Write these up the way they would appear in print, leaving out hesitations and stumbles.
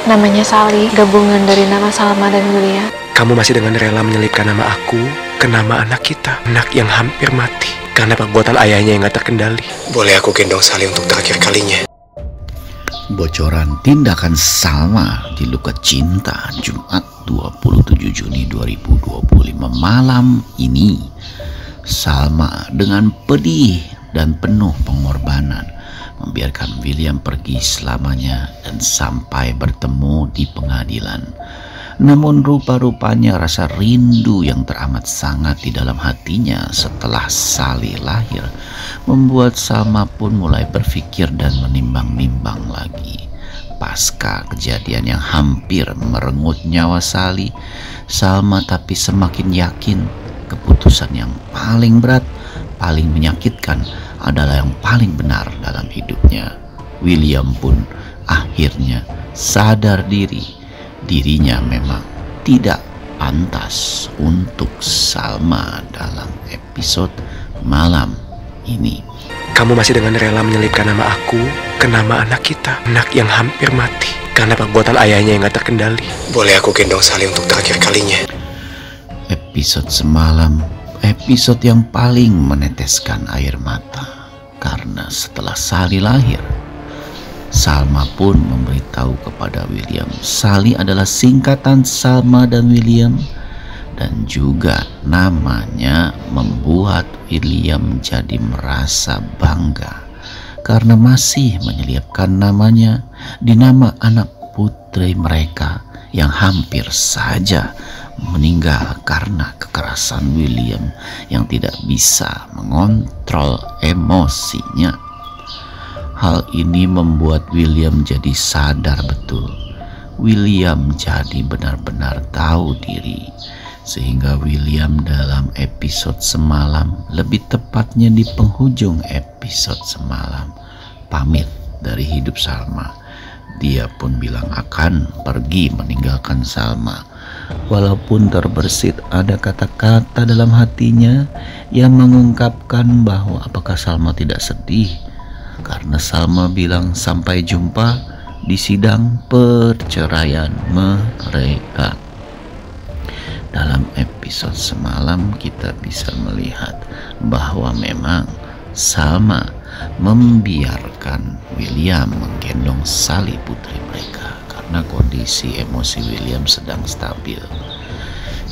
Namanya Sally, gabungan dari nama Salma dan William. Kamu masih dengan rela menyelipkan nama aku ke nama anak kita, anak yang hampir mati karena perbuatan ayahnya yang gak terkendali. Boleh aku gendong Sally untuk terakhir kalinya? Bocoran tindakan Salma di Luka Cinta Jumat 27 Juni 2025 malam ini. Salma dengan pedih dan penuh pengorbanan membiarkan William pergi selamanya dan sampai bertemu di pengadilan. Namun rupa-rupanya rasa rindu yang teramat sangat di dalam hatinya setelah Sally lahir membuat Salma pun mulai berpikir dan menimbang-nimbang lagi. Pasca kejadian yang hampir merenggut nyawa Sally, Salma tapi semakin yakin keputusan yang paling berat, paling menyakitkan adalah yang paling benar dalam hidupnya. William pun akhirnya sadar dirinya memang tidak pantas untuk Salma dalam episode malam ini. Kamu masih dengan rela menyelipkan nama aku ke nama anak kita, anak yang hampir mati karena perbuatan ayahnya yang gak terkendali. Boleh aku gendong Sally untuk terakhir kalinya? Episode semalam, episode yang paling meneteskan air mata. Karena setelah Sally lahir, Salma pun memberitahu kepada William Sally adalah singkatan Salma dan William, dan juga namanya membuat William jadi merasa bangga karena masih menyelipkan namanya di nama anak putri mereka yang hampir saja meninggal karena kekerasan William yang tidak bisa mengontrol emosinya. Hal ini membuat William jadi sadar betul. William jadi benar-benar tahu diri, sehingga William dalam episode semalam, lebih tepatnya di penghujung episode semalam, pamit dari hidup Salma. Dia pun bilang akan pergi meninggalkan Salma. Walaupun terbersit ada kata-kata dalam hatinya yang mengungkapkan bahwa apakah Salma tidak sedih karena Salma bilang sampai jumpa di sidang perceraian mereka. Dalam episode semalam kita bisa melihat bahwa memang Salma membiarkan William menggendong Sally putri mereka karena kondisi emosi William sedang stabil.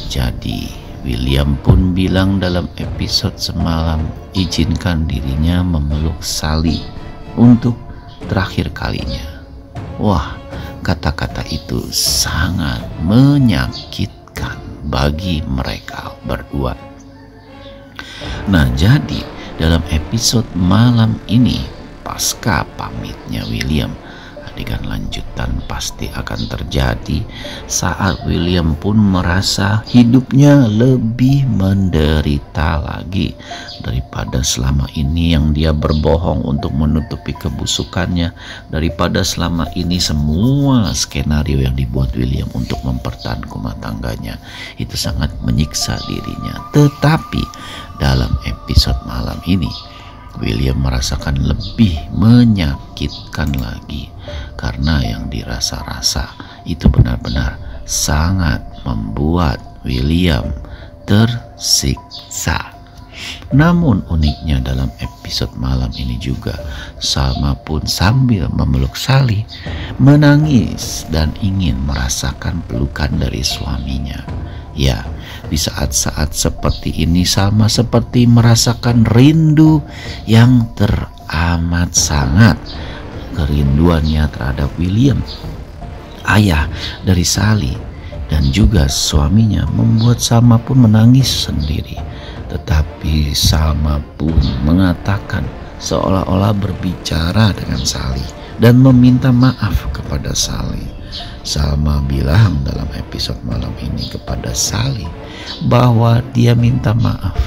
Jadi William pun bilang dalam episode semalam izinkan dirinya memeluk Sally untuk terakhir kalinya. Wah, kata-kata itu sangat menyakitkan bagi mereka berdua. Nah, jadi dalam episode malam ini, pasca pamitnya William, adegan lanjutan pasti akan terjadi saat William pun merasa hidupnya lebih menderita lagi daripada selama ini yang dia berbohong untuk menutupi kebusukannya, daripada selama ini semua skenario yang dibuat William untuk mempertahankan rumah tangganya itu sangat menyiksa dirinya. Tetapi dalam episode malam ini William merasakan lebih menyakitkan lagi karena yang dirasa-rasa itu benar-benar sangat membuat William tersiksa. Namun uniknya dalam episode malam ini juga Salma pun sambil memeluk Sally menangis dan ingin merasakan pelukan dari suaminya. Ya, di saat-saat seperti ini Salma seperti merasakan rindu yang teramat sangat. Kerinduannya terhadap William, ayah dari Sally, dan juga suaminya membuat Salma pun menangis sendiri. Tetapi Salma pun mengatakan seolah-olah berbicara dengan Sally dan meminta maaf kepada Sally. Salma bilang dalam episode malam ini kepada Sally bahwa dia minta maaf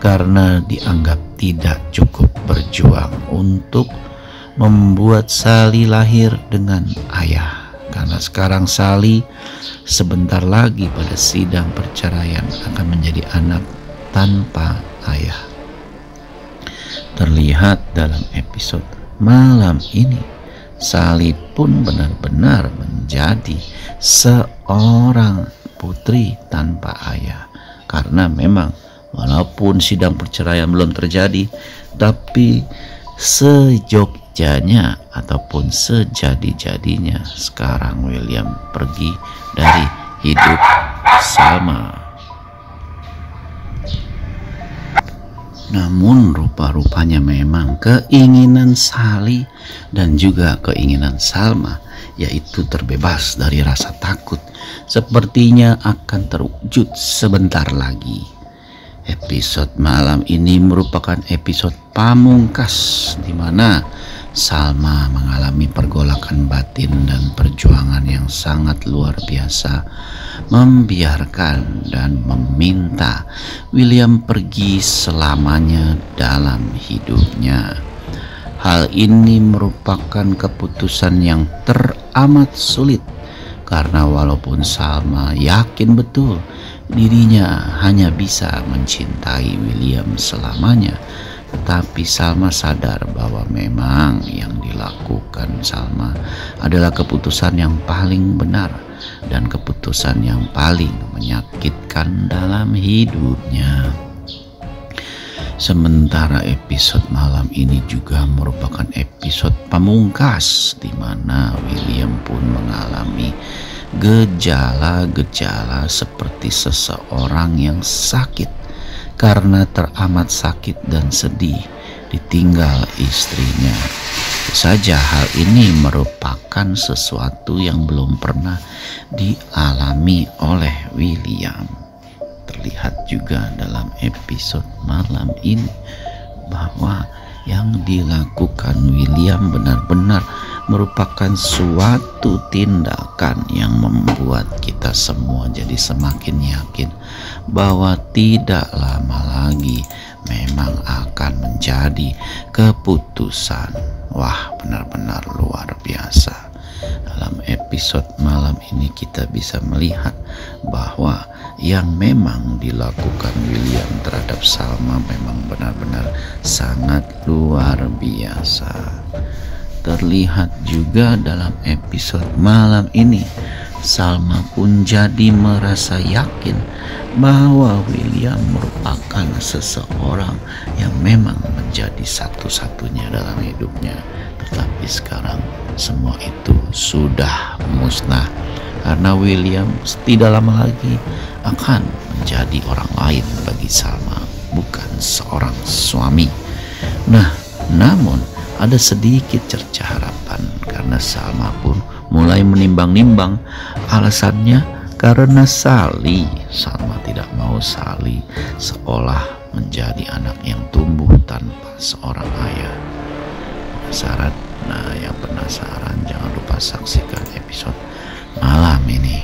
karena dianggap tidak cukup berjuang untuk membuat Sally lahir dengan ayah. Karena sekarang Sally sebentar lagi pada sidang perceraian akan menjadi anak tanpa ayah. Terlihat dalam episode malam ini Sally pun benar-benar menjadi seorang putri tanpa ayah. Karena memang walaupun sidang perceraian belum terjadi, tapi sejogjanya ataupun sejadi-jadinya sekarang William pergi dari hidup Salma. Namun rupa-rupanya memang keinginan Sally dan juga keinginan Salma, yaitu terbebas dari rasa takut, sepertinya akan terwujud sebentar lagi. Episode malam ini merupakan episode pamungkas di mana Salma mengalami pergolakan batin dan perjuangan yang sangat luar biasa, membiarkan dan meminta William pergi selamanya dalam hidupnya. Hal ini merupakan keputusan yang teramat sulit, karena walaupun Salma yakin betul dirinya hanya bisa mencintai William selamanya, tetapi Salma sadar bahwa memang yang dilakukan Salma adalah keputusan yang paling benar dan keputusan yang paling menyakitkan dalam hidupnya. Sementara episode malam ini juga merupakan episode pamungkas di mana William pun mengalami gejala-gejala seperti seseorang yang sakit karena teramat sakit dan sedih ditinggal istrinya. Tentu saja hal ini merupakan sesuatu yang belum pernah dialami oleh William. Terlihat juga dalam episode malam ini bahwa yang dilakukan William benar-benar merupakan suatu tindakan yang membuat kita semua jadi semakin yakin bahwa tidak lama lagi memang akan menjadi keputusan. Wah, benar-benar luar biasa. Dalam episode malam ini kita bisa melihat bahwa yang memang dilakukan William terhadap Salma memang benar-benar sangat luar biasa. Terlihat juga dalam episode malam ini Salma pun jadi merasa yakin bahwa William merupakan seseorang yang memang menjadi satu-satunya dalam hidupnya. Tetapi sekarang semua itu sudah musnah, karena William tidak lama lagi akan menjadi orang lain bagi Salma, bukan seorang suami. Namun ada sedikit cerca harapan, karena Salma pun mulai menimbang-nimbang. Alasannya karena Salma tidak mau Sally seolah menjadi anak yang tumbuh tanpa seorang ayah. Penasaran? Nah, yang penasaran jangan lupa saksikan episode malam ini.